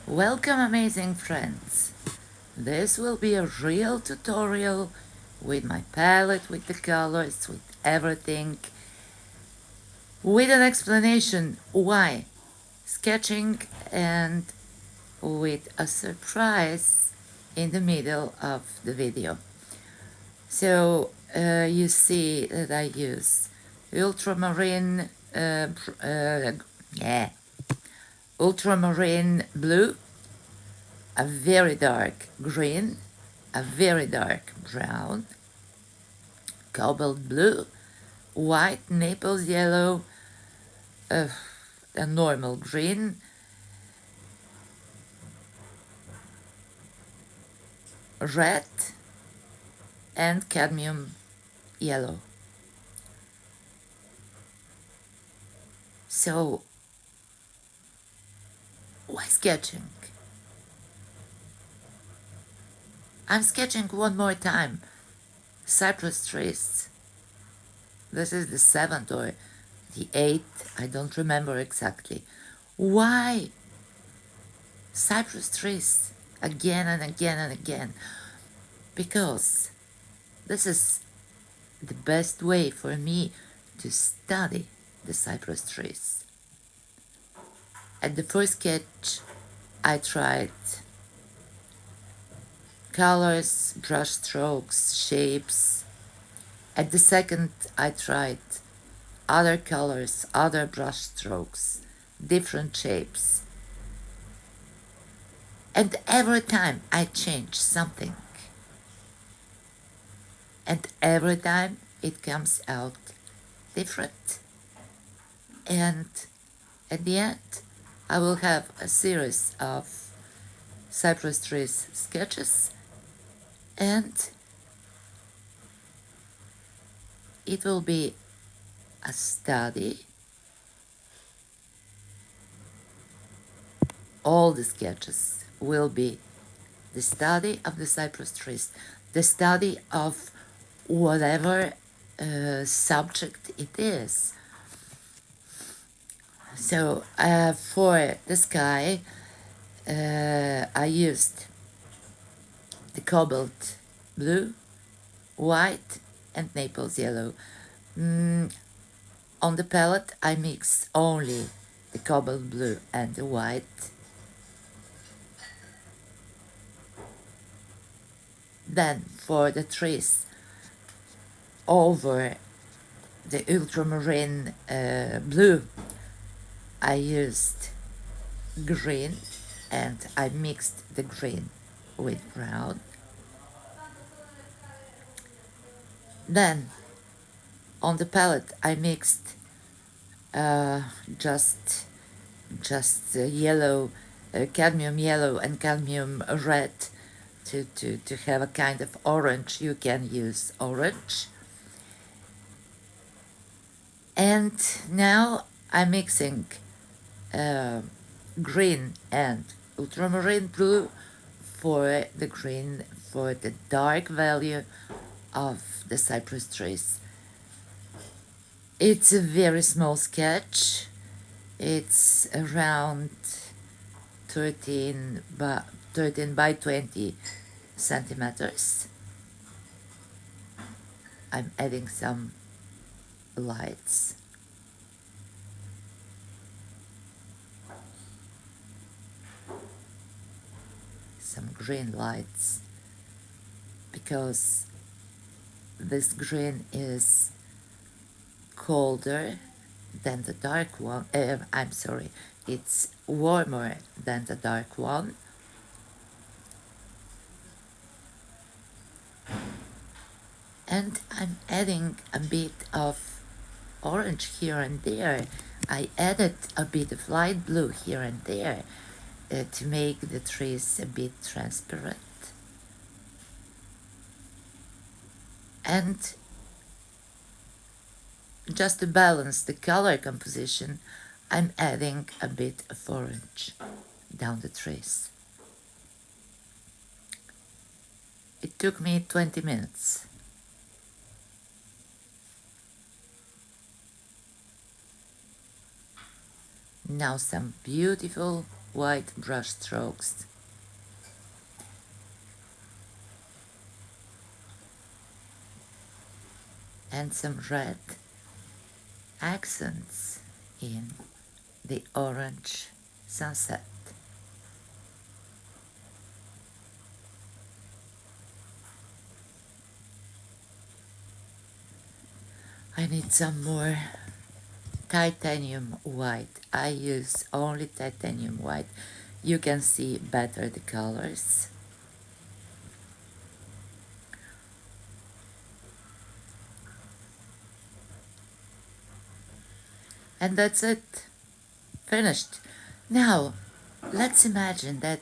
Welcome, amazing friends. This will be a real tutorial with my palette, with the colors, with everything, with an explanation why sketching, and with a surprise in the middle of the video. So you see that I use ultramarine ultramarine blue, a very dark green, a very dark brown, cobalt blue, white, Naples yellow, a normal green, red, and cadmium yellow. So, why sketching? I'm sketching one more time. Cypress trees. This is the 7th or the 8th, I don't remember exactly. Why cypress trees again and again and again? Because this is the best way for me to study the cypress trees. At the first sketch, I tried colors, brush strokes, shapes. At the second, I tried other colors, other brush strokes, different shapes. And every time I change something. And every time it comes out different. And at the end, I will have a series of cypress trees sketches, and it will be a study. All the sketches will be the study of the cypress trees, the study of whatever subject it is. So for the sky, I used the cobalt blue, white, and Naples yellow. On the palette, I mix only the cobalt blue and the white. Then for the trees, over the ultramarine blue, I used green, and I mixed the green with brown. Then on the palette I mixed just yellow, cadmium yellow and cadmium red to have a kind of orange. You can use orange. And now I'm mixing green and ultramarine blue for the green, for the dark value of the cypress trees. It's a very small sketch. It's around 13 by 20 centimeters. I'm adding some lights. Some green lights, because this green is colder than the dark one. I'm sorry, it's warmer than the dark one. And I'm adding a bit of orange here and there. I added a bit of light blue here and there to make the trees a bit transparent. And just to balance the color composition, I'm adding a bit of orange down the trees. It took me 20 minutes. Now some beautiful white brush strokes. And some red accents in the orange sunset. I need some more titanium white. I use only titanium white. You can see better the colors. And that's it. Finished. Now, let's imagine that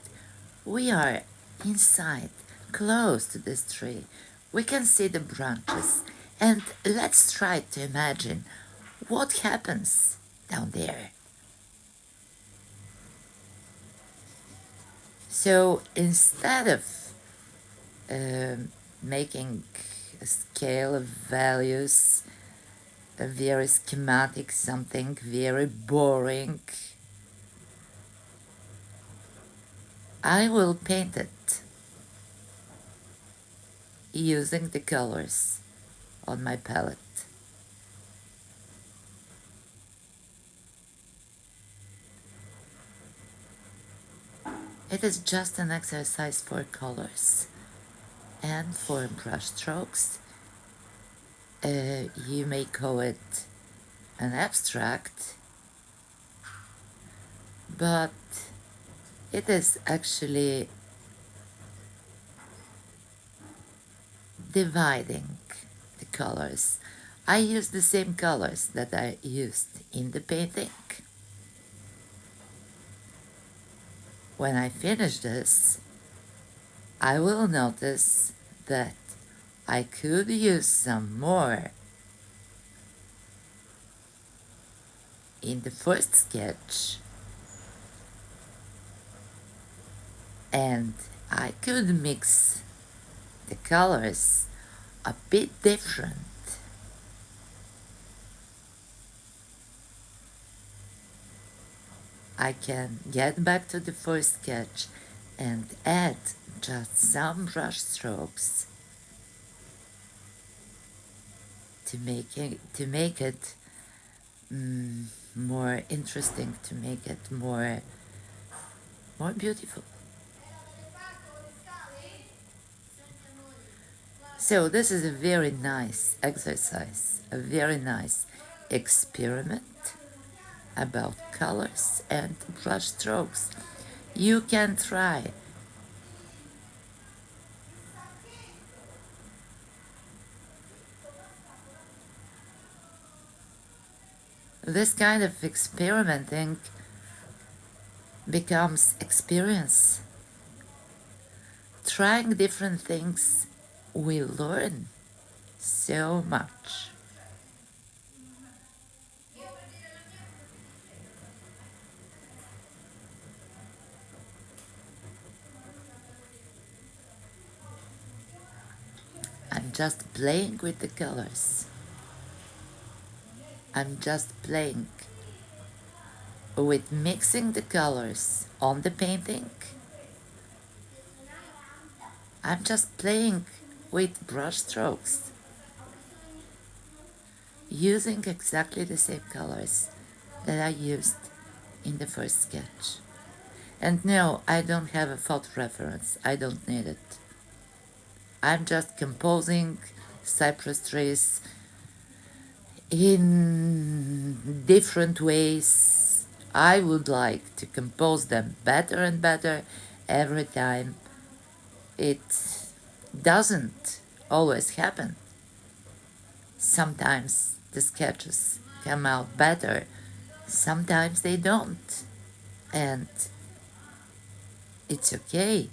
we are inside, close to this tree. We can see the branches. And let's try to imagine what happens down there. So instead of making a scale of values, a very schematic, something very boring, I will paint it using the colors on my palette. It is just an exercise for colors and for brush strokes. You may call it an abstract, but it is actually dividing the colors. I use the same colors that I used in the painting. When I finish this, I will notice that I could use some more in the first sketch, and I could mix the colors a bit different. I can get back to the first sketch and add just some brush strokes to make it more interesting, to make it more beautiful. So this is a very nice exercise, a very nice experiment about colors and brush strokes. You can try. This kind of experimenting becomes experience. Trying different things, we learn so much. I'm just playing with the colors. I'm just playing with mixing the colors on the painting. I'm just playing with brush strokes, using exactly the same colors that I used in the first sketch. And no, I don't have a photo reference. I don't need it. I'm just composing cypress trees in different ways. I would like to compose them better and better every time. It doesn't always happen. Sometimes the sketches come out better, sometimes they don't. And it's okay.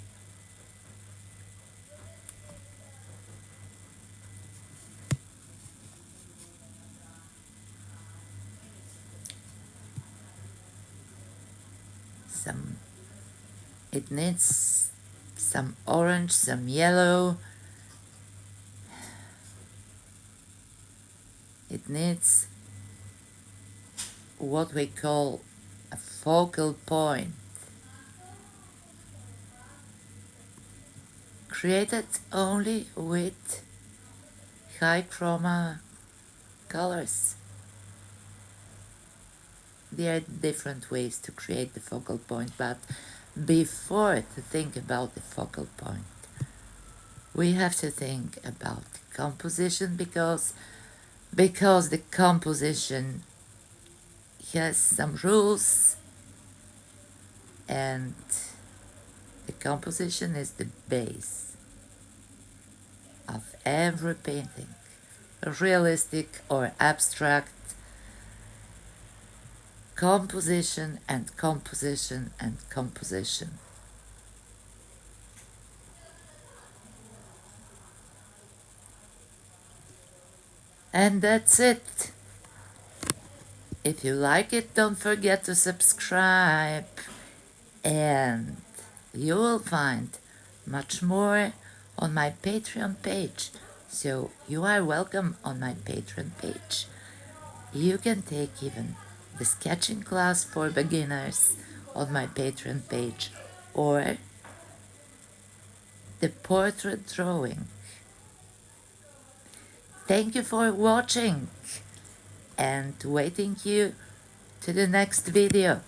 It needs some orange, some yellow. It needs what we call a focal point. created only with high chroma colors. There are different ways to create the focal point, but before to think about the focal point, we have to think about composition because the composition has some rules, and the composition is the base of every painting, realistic or abstract. Composition and composition and composition. And that's it. If you like it, don't forget to subscribe, and you will find much more on my Patreon page. So you are welcome on my Patreon page. You can take even the sketching class for beginners on my Patreon page, or the portrait drawing. Thank you for watching, and waiting you to the next video.